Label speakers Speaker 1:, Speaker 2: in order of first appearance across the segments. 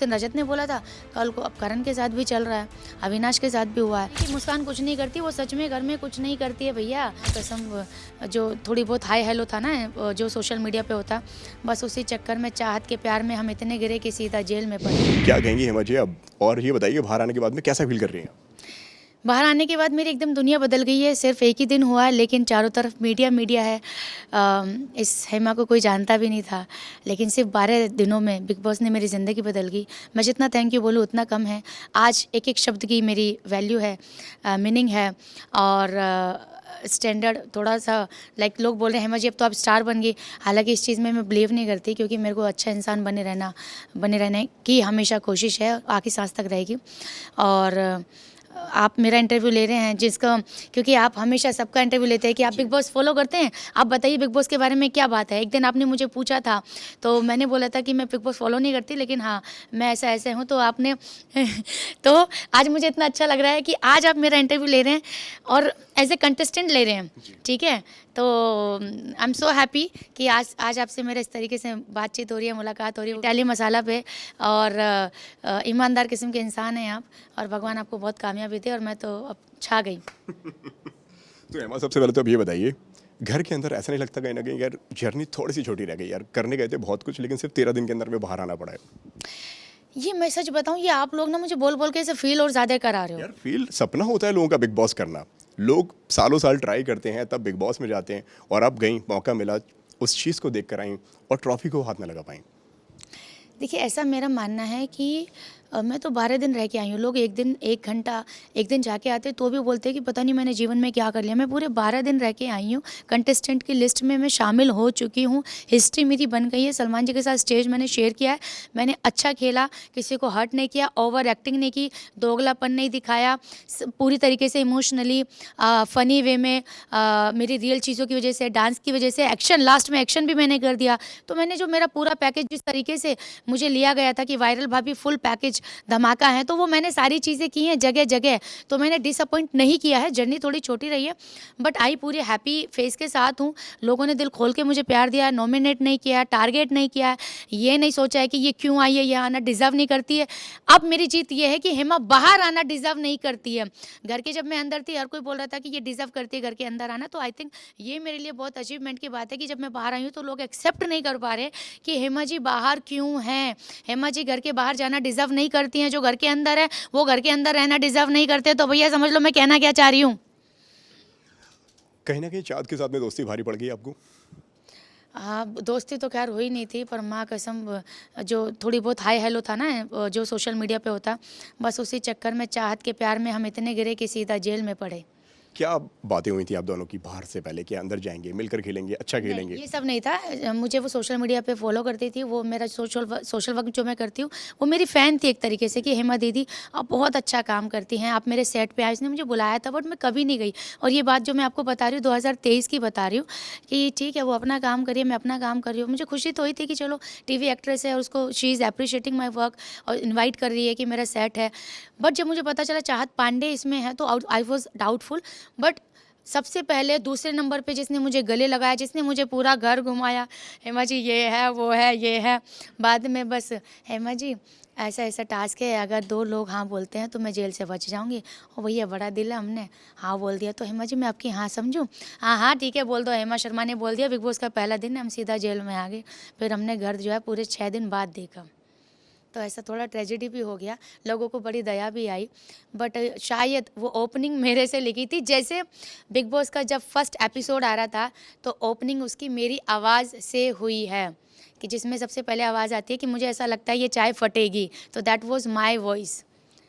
Speaker 1: तो रजत ने बोला था कल को, अब करण के साथ भी चल रहा है, अविनाश के साथ भी हुआ है कि मुस्कान कुछ नहीं करती, वो सच में घर में कुछ नहीं करती है भैया। कसम, जो थोड़ी बहुत हाई हेलो था ना जो सोशल मीडिया पे होता, बस उसी चक्कर में, चाहत के प्यार में हम इतने गिरे कि सीधा जेल में पड़े।
Speaker 2: क्या कहेंगी हेमा जी अब? और ये बताइए बाहर आने के बाद में कैसा फील कर रही हैं?
Speaker 1: बाहर आने के बाद मेरी एकदम दुनिया बदल गई है। सिर्फ एक ही दिन हुआ है लेकिन चारों तरफ मीडिया मीडिया है। इस हेमा को कोई जानता भी नहीं था, लेकिन सिर्फ 12 दिनों में बिग बॉस ने मेरी ज़िंदगी बदल गई। मैं जितना थैंक यू बोलूँ उतना कम है। आज एक एक शब्द की मेरी वैल्यू है, मीनिंग है और स्टैंडर्ड थोड़ा सा लाइक लोग बोल रहे हैं हेमा जी अब तो आप स्टार बन गई। हालांकि इस चीज़ में मैं बिलीव नहीं करती, क्योंकि मेरे को अच्छा इंसान बने रहने की हमेशा कोशिश है, आखिरी सांस तक रहेगी। और आप मेरा इंटरव्यू ले रहे हैं जिसका, क्योंकि आप हमेशा सबका इंटरव्यू लेते हैं कि आप बिग बॉस फॉलो करते हैं, आप बताइए बिग बॉस के बारे में क्या बात है। एक दिन आपने मुझे पूछा था तो मैंने बोला था कि मैं बिग बॉस फॉलो नहीं करती, लेकिन हाँ मैं ऐसा हूँ, तो आपने तो आज मुझे इतना अच्छा लग रहा है कि आज आप मेरा इंटरव्यू ले रहे हैं और एज ए कंटेस्टेंट ले रहे हैं, ठीक है। तो आई एम सो हैप्पी कि आज आपसे मेरा इस तरीके से बातचीत हो रही है, मुलाकात हो रही है टैली मसाला पे। और ईमानदार किस्म के इंसान हैं आप, और भगवान आपको बहुत कामयाबी दे, और मैं तो अब छा गई।
Speaker 2: तो हेमा सबसे पहले तो अब ये बताइए, घर के अंदर ऐसा नहीं लगता कहीं ना कहीं यार जर्नी थोड़ी सी छोटी रह गई यार, करने गए थे बहुत कुछ लेकिन सिर्फ 13 दिन के अंदर में बाहर आना पड़ा है?
Speaker 1: ये मैं सच बताऊं, ये आप लोग ना मुझे बोल बोल के इसे फील और ज़्यादा करा रहे हो।
Speaker 2: यार फील सपना होता है लोगों का बिग बॉस करना, लोग सालों साल ट्राई करते हैं तब बिग बॉस में जाते हैं, और अब गई, मौका मिला, उस चीज़ को देख कर आई और ट्रॉफी को हाथ में लगा पाई।
Speaker 1: देखिए ऐसा मेरा मानना है कि मैं तो 12 दिन रह के आई हूँ। लोग एक दिन 1 घंटा एक दिन जाके आते तो भी बोलते हैं कि पता नहीं मैंने जीवन में क्या कर लिया। मैं पूरे 12 दिन रह के आई हूँ, कंटेस्टेंट की लिस्ट में मैं शामिल हो चुकी हूँ, हिस्ट्री मेरी बन गई है। सलमान जी के साथ स्टेज मैंने शेयर किया है, मैंने अच्छा खेला, किसी को हर्ट नहीं किया, ओवर एक्टिंग नहीं की, दोगलापन नहीं दिखाया, पूरी तरीके से इमोशनली फ़नी वे में मेरी रियल चीज़ों की वजह से, डांस की वजह से, एक्शन, लास्ट में एक्शन भी मैंने कर दिया। तो मैंने जो मेरा पूरा पैकेज जिस तरीके से मुझे लिया गया था कि वायरल भाभी फुल पैकेज धमाका है, तो वो मैंने सारी चीज़ें की हैं जगह जगह। तो मैंने डिसअपॉइंट नहीं किया है। जर्नी थोड़ी छोटी रही है बट आई पूरी हैप्पी फेस के साथ हूँ। लोगों ने दिल खोल के मुझे प्यार दिया, नॉमिनेट नहीं किया, टारगेट नहीं किया, ये नहीं सोचा है कि ये क्यों आई है, ये आना डिज़र्व नहीं करती है। अब मेरी जीत ये है कि हेमा बाहर आना डिज़र्व नहीं करती है। घर के जब मैं अंदर थी हर कोई बोल रहा था कि ये डिज़र्व करती है घर के अंदर आना, तो आई थिंक ये मेरे लिए बहुत अचीवमेंट की बात है कि जब मैं बाहर आई हूँ तो लोग एक्सेप्ट नहीं कर पा रहे कि हेमा जी बाहर क्यों हैं। हेमा जी घर के बाहर जाना डिज़र्व नहीं करती हैं, जो घर के अंदर है वो घर के अंदर रहना डिज़र्व नहीं करते। तो भैया समझ लो मैं कहना क्या चाह रही हूँ।
Speaker 2: कहीं ना कहीं चाँद के साथ में दोस्ती भारी पड़ गई आपको?
Speaker 1: हाँ, दोस्ती तो खैर हुई नहीं थी, पर माँ कसम, जो थोड़ी बहुत हाई हेलो था ना जो सोशल मीडिया पे होता, बस उसी चक्कर में, चाहत के प्यार में हम इतने गिरे कि सीधा जेल में पड़े।
Speaker 2: क्या बातें हुई थी आप दोनों की बाहर से पहले कि अंदर जाएंगे, मिलकर खेलेंगे, अच्छा खेलेंगे?
Speaker 1: ये सब नहीं था। मुझे वो सोशल मीडिया पे फॉलो करती थी, वो मेरा सोशल वर्क जो मैं करती हूँ, वो मेरी फ़ैन थी एक तरीके से कि हेमा दीदी आप बहुत अच्छा काम करती हैं, आप मेरे सेट पे आए। इसने मुझे बुलाया था बट मैं कभी नहीं गई। और ये बात जो मैं आपको बता रही हूँ 2023 की बता रही हूँ कि ठीक है वो अपना काम करिए, मैं अपना काम कर रही हूँ। मुझे खुशी तो हुई थी कि चलो टीवी एक्ट्रेस है और उसको she is appreciating my work और इन्वाइट कर रही है कि मेरा सेट है। बट जब मुझे पता चला चाहत पांडे इसमें है तो आई वॉज डाउटफुल। बट सबसे पहले दूसरे नंबर पे जिसने मुझे गले लगाया, जिसने मुझे पूरा घर घुमाया, हेमा जी ये है वो है ये है, बाद में बस हेमा जी ऐसा ऐसा टास्क है, अगर 2 लोग हाँ बोलते हैं तो मैं जेल से बच जाऊंगी। और भैया बड़ा दिल है, हमने हाँ बोल दिया। तो हेमा जी मैं आपकी हाँ समझूं? हाँ हाँ ठीक है बोल दो। हेमा शर्मा ने बोल दिया। बिग बॉस का पहला दिन हम सीधा जेल में आ गए। फिर हमने घर जो है पूरे 6 दिन बाद देखा। तो ऐसा थोड़ा ट्रेजेडी भी हो गया, लोगों को बड़ी दया भी आई। बट शायद वो ओपनिंग मेरे से लिखी थी। जैसे बिग बॉस का जब फर्स्ट एपिसोड आ रहा था तो ओपनिंग उसकी मेरी आवाज़ से हुई है, कि जिसमें सबसे पहले आवाज़ आती है कि मुझे ऐसा लगता है ये चाय फटेगी, तो that was my voice.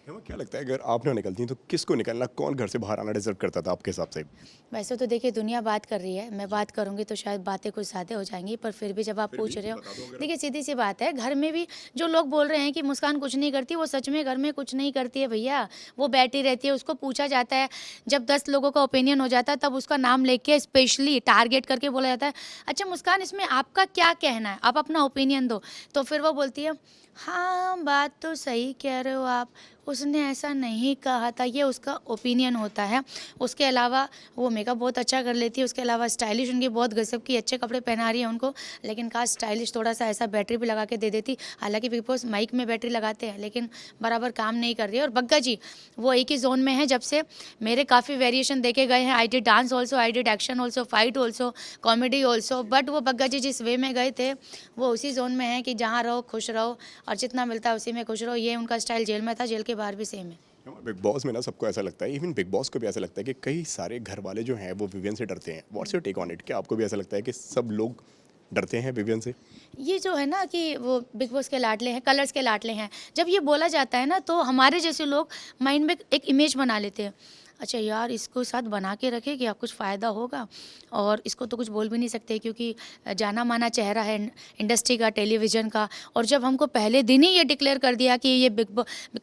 Speaker 2: Hema क्या लगता है अगर आप ना निकलती तो किसको निकलना, कौन घर से बाहर आना डिजर्व करता था आपके हिसाब से?
Speaker 1: वैसे तो देखिए दुनिया बात कर रही है, मैं बात करूंगी तो शायद बातें कुछ ज़्यादा हो जाएंगी, पर फिर भी जब आप पूछ रहे हो, देखिए सीधी सी बात है, घर में भी जो लोग बोल रहे हैं कि मुस्कान कुछ नहीं करती, वो सच में घर में कुछ नहीं करती है भैया। वो बैठी रहती है, उसको पूछा जाता है, जब 10 लोगों का ओपिनियन हो जाता है तब उसका नाम लेके स्पेशली टारगेट करके बोला जाता है, अच्छा मुस्कान इसमें आपका क्या कहना है, आप अपना ओपिनियन दो। तो फिर वो बोलती है हाँ, बात तो सही कह रहे हो आप। उसने ऐसा नहीं कहा था, ये उसका ओपिनियन होता है। उसके अलावा वो मेकअप बहुत अच्छा कर लेती है, उसके अलावा स्टाइलिश उनकी बहुत गज़ब की अच्छे कपड़े पहना रही है उनको, लेकिन काश स्टाइलिश थोड़ा-सा ऐसा बैटरी भी लगा के दे देती। हालाँकि बिग बॉस माइक में बैटरी लगाते हैं, लेकिन बराबर काम नहीं कर रही है। और बग्गा जी, वो एक ही ज़ोन में हैं जब से मेरे काफ़ी वेरिएशन देखे गए हैं। I did dance also, I did action also, fight also, comedy also, but वो बग्गा जी जिस वे में गए थे, वो उसी ज़ोन में हैं कि जहाँ रहो, खुश रहो और जितना मिलता है उसी में खुश रहो। ये उनका स्टाइल जेल में था, जेल के बाहर भी सेम है।
Speaker 2: बिग बॉस में ना सबको ऐसा लगता है, इवन बिग बॉस को भी ऐसा लगता है कि कई सारे घर वाले जो हैं वो विवियन से डरते हैं। What's your take on it? क्या आपको भी ऐसा लगता है कि सब लोग डरते हैं विवियन से?
Speaker 1: ये जो है ना कि वो बिग बॉस के लाडले हैं, कलर्स के लाडले हैं, जब ये बोला जाता है ना तो हमारे जैसे लोग माइंड में एक इमेज बना लेते हैं। अच्छा यार, इसको साथ बना के रखे क्या कुछ फ़ायदा होगा, और इसको तो कुछ बोल भी नहीं सकते क्योंकि जाना माना चेहरा है इंडस्ट्री का, टेलीविज़न का। और जब हमको पहले दिन ही ये डिक्लेयर कर दिया कि ये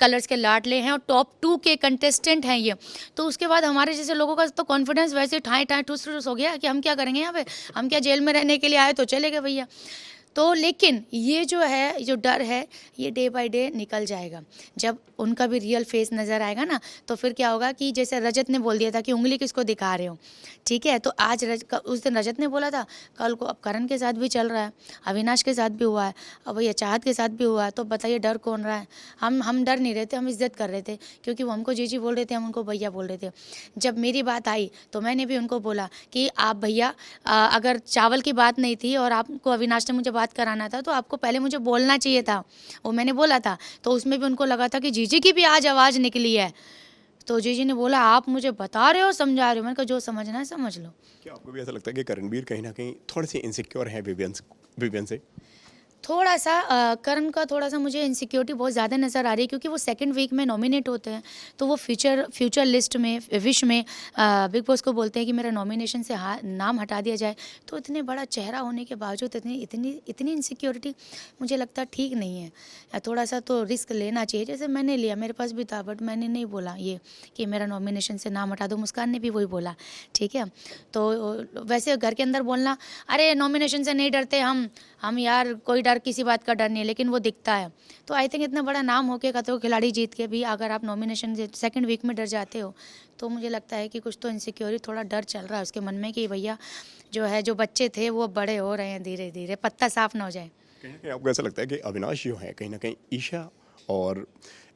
Speaker 1: कलर्स के लाडले हैं और टॉप 2 के कंटेस्टेंट हैं ये, तो उसके बाद हमारे जैसे लोगों का तो कॉन्फिडेंस वैसे ठाए ठाए ठुस ठुस हो गया कि हम क्या करेंगे यहाँ पे, हम क्या जेल में रहने के लिए आए, तो चले गए भैया। तो लेकिन ये जो है, जो डर है, ये डे बाय डे निकल जाएगा। जब उनका भी रियल फेस नज़र आएगा ना, तो फिर क्या होगा कि जैसे रजत ने बोल दिया था कि उंगली किसको दिखा रहे हो, ठीक है? तो आज उस दिन रजत ने बोला था, कल को अब करण के साथ भी चल रहा है, अविनाश के साथ भी हुआ है, अब भैया चाहत के साथ भी हुआ है। तो बताइए डर कौन रहा है? हम डर नहीं रहे थे, हम इज्जत कर रहे थे, क्योंकि वो हमको जीजी बोल रहे थे, हम उनको भैया बोल रहे थे। जब मेरी बात आई तो मैंने भी उनको बोला कि आप भैया, अगर चावल की बात नहीं थी और आपको अविनाश ने मुझे बात कराना था तो आपको पहले मुझे बोलना चाहिए था, वो मैंने बोला था। तो उसमें भी उनको लगा था कि जीजी की भी आज आवाज़ निकली है। तो जीजी ने बोला आप मुझे बता रहे हो, समझा रहे हो? मैंने कहा जो समझना है समझ लो।
Speaker 2: क्या आपको भी ऐसा लगता है कि करणवीर कहीं ना कहीं थोड़े से इनसिक्योर हैं विवियन से?
Speaker 1: थोड़ा-सा करण का थोड़ा-सा मुझे इनसिक्योरिटी बहुत ज़्यादा नज़र आ रही है, क्योंकि वो सेकंड वीक में नॉमिनेट होते हैं, तो वो फ्यूचर लिस्ट में, विश में बिग बॉस को बोलते हैं कि मेरा नॉमिनेशन से नाम हटा दिया जाए। तो इतने बड़ा चेहरा होने के बावजूद इतनी इतनी इतनी इनसिक्योरिटी मुझे लगता है ठीक नहीं है। थोड़ा-सा तो रिस्क लेना चाहिए, जैसे मैंने लिया, मेरे पास भी था, बट मैंने नहीं बोला ये कि मेरा नॉमिनेशन से नाम हटा दो। मुस्कान ने भी वही बोला, ठीक है? तो वैसे घर के अंदर बोलना, अरे नॉमिनेशन से नहीं डरते हम यार, कोई डर, किसी बात का डर नहीं है, लेकिन वो दिखता है। तो आई थिंक इतना बड़ा नाम होके खतरों के खिलाड़ी जीत के भी अगर आप नॉमिनेशन से सेकंड वीक में डर जाते हो, तो मुझे लगता है कि कुछ तो इनसिक्योरिटी, थोड़ा डर चल रहा है उसके मन में कि भैया जो है, जो बच्चे थे वो बड़े हो रहे हैं धीरे धीरे, पत्ता साफ ना हो जाए।
Speaker 2: कहीं ना कहीं आपको ऐसा लगता है कि अविनाश जो है कहीं ना कहीं ईशा और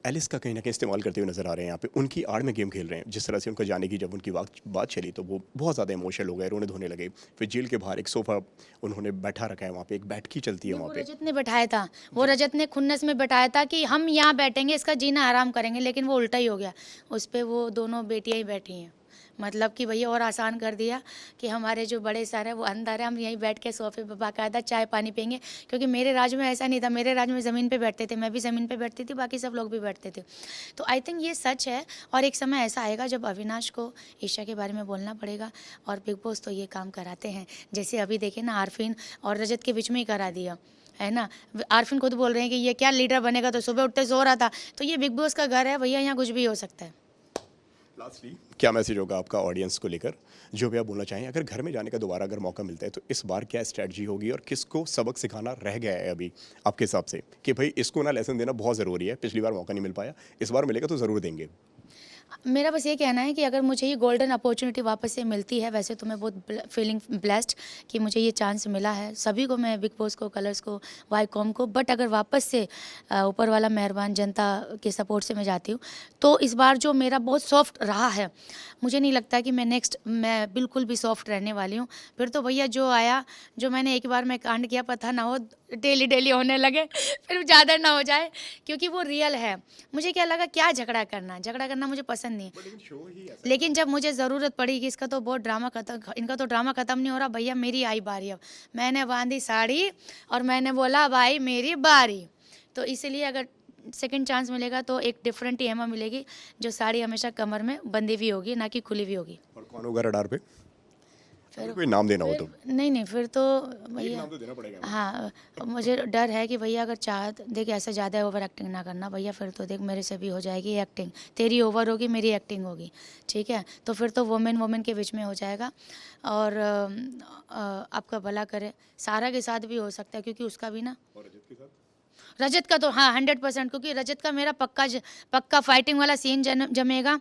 Speaker 2: एलिस का कहीं ना कहीं इस्तेमाल करते हुए नजर आ रहे हैं, यहाँ पे उनकी आड़ में गेम खेल रहे हैं? जिस तरह से उनका जाने की जब उनकी बात चली तो वो बहुत ज़्यादा इमोशनल हो गए, रोने धोने लगे। फिर जेल के बाहर एक सोफ़ा उन्होंने बैठा रखा है, वहाँ पे एक बैठकी चलती है
Speaker 1: वो
Speaker 2: वहाँ पे।
Speaker 1: रजत ने बैठाया था, वो रजत ने खुन्नस में बैठाया था कि हम यहाँ बैठेंगे, इसका जीना आराम करेंगे, लेकिन वो उल्टा ही हो गया। उस पे वो दोनों बेटियाँ ही बैठी हैं, मतलब कि भैया और आसान कर दिया कि हमारे जो बड़े सर हैं वो अंदर है, हम यहीं बैठ के सोफे पे बाकायदा चाय पानी पियेंगे। क्योंकि मेरे राज में ऐसा नहीं था, मेरे राज में ज़मीन पे बैठते थे, मैं भी ज़मीन पे बैठती थी, बाकी सब लोग भी बैठते थे। तो आई थिंक ये सच है, और एक समय ऐसा आएगा जब अविनाश को ईशा के बारे में बोलना पड़ेगा, और बिग बॉस तो ये काम कराते हैं। जैसे अभी देखे ना, आरफीन और रजत के बीच में ही करा दिया है ना। आरफीन खुद बोल रहे हैं कि ये क्या लीडर बनेगा, तो सुबह उठते सो रहा था। तो ये बिग बॉस का घर है भैया, यहाँ कुछ भी हो सकता है।
Speaker 2: लास्टली क्या मैसेज होगा आपका ऑडियंस को लेकर, जो भी आप बोलना चाहें? अगर घर में जाने का दोबारा अगर मौका मिलता है तो इस बार क्या स्ट्रैटेजी होगी, और किसको सबक सिखाना रह गया है अभी आपके हिसाब से कि भाई इसको ना लेसन देना बहुत ज़रूरी है, पिछली बार मौका नहीं मिल पाया, इस बार मिलेगा तो ज़रूर देंगे?
Speaker 1: मेरा बस ये कहना है कि अगर मुझे ये गोल्डन अपॉर्चुनिटी वापस से मिलती है, वैसे तो मैं बहुत फीलिंग ब्लेस्ड कि मुझे ये चांस मिला है, सभी को, मैं बिग बॉस को, कलर्स को, वाईकॉम को, बट अगर वापस से ऊपर वाला मेहरबान जनता के सपोर्ट से मैं जाती हूँ, तो इस बार जो मेरा बहुत सॉफ्ट रहा है, मुझे नहीं लगता कि मैं बिल्कुल भी सॉफ्ट रहने वाली हूँ। फिर तो भैया जो आया, जो मैंने एक बार में कांड किया, पता ना हो डेली डेली होने लगे, फिर ज़्यादा ना हो जाए, क्योंकि वो रियल है। मुझे क्या लगा, क्या झगड़ा करना मुझे पसंद नहीं है। लेकिन जब मुझे ज़रूरत पड़ी कि इसका तो बहुत ड्रामा खत्म, इनका तो ड्रामा ख़त्म नहीं हो रहा, भैया मेरी आई बारी, अब मैंने बांधी साड़ी और मैंने बोला भाई मेरी बारी। तो इसलिए अगर सेकंड चांस मिलेगा तो एक डिफरेंट ही एमा मिलेगी, जो साड़ी हमेशा कमर में बंधी हुई होगी, ना कि खुली हुई होगी।
Speaker 2: और कौन होगा रडार पे?
Speaker 1: फिर
Speaker 2: अगर कोई नाम देना हो तो
Speaker 1: नहीं, फिर तो
Speaker 2: एक
Speaker 1: भैया,
Speaker 2: नाम तो देना पड़ेगा।
Speaker 1: हाँ, मुझे डर है कि भैया अगर चाहत देख ऐसा ज़्यादा ओवर एक्टिंग ना करना भैया, फिर तो देख मेरे से भी हो जाएगी एक्टिंग, तेरी ओवर होगी, मेरी एक्टिंग होगी, ठीक है? तो फिर तो वोमेन के बीच में हो जाएगा। और आपका भला करे, सारा के साथ भी हो सकता है, क्योंकि उसका भी ना,
Speaker 2: और रजत के साथ?
Speaker 1: रजत का तो हाँ 100%, क्योंकि रजत का मेरा पक्का फाइटिंग वाला सीन जमेगा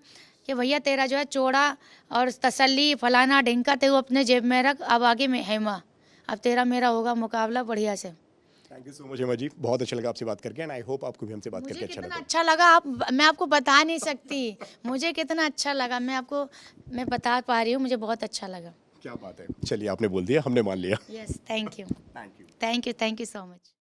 Speaker 1: कि भैया तेरा जो है चौड़ा और तसल्ली फलाना ढिंका ते वो अपने जेब में रख, अब आगे में हेमा, अब तेरा मेरा होगा मुकाबला बढ़िया से।
Speaker 2: Thank you so much Hema ji, बहुत अच्छा लगा आपसे बात करके एंड आई होप आपको भी हमसे बात
Speaker 1: मुझे
Speaker 2: करके अच्छा
Speaker 1: कितना
Speaker 2: लगा।
Speaker 1: अच्छा लगा, आप मैं आपको बता नहीं सकती मुझे कितना अच्छा लगा, मैं बता पा रही हूँ, मुझे बहुत अच्छा लगा।
Speaker 2: क्या बात है, चलिए आपने बोल दिया, हमने मान लिया।
Speaker 1: Yes, thank you,
Speaker 2: thank you.
Speaker 1: Thank you, thank you so much.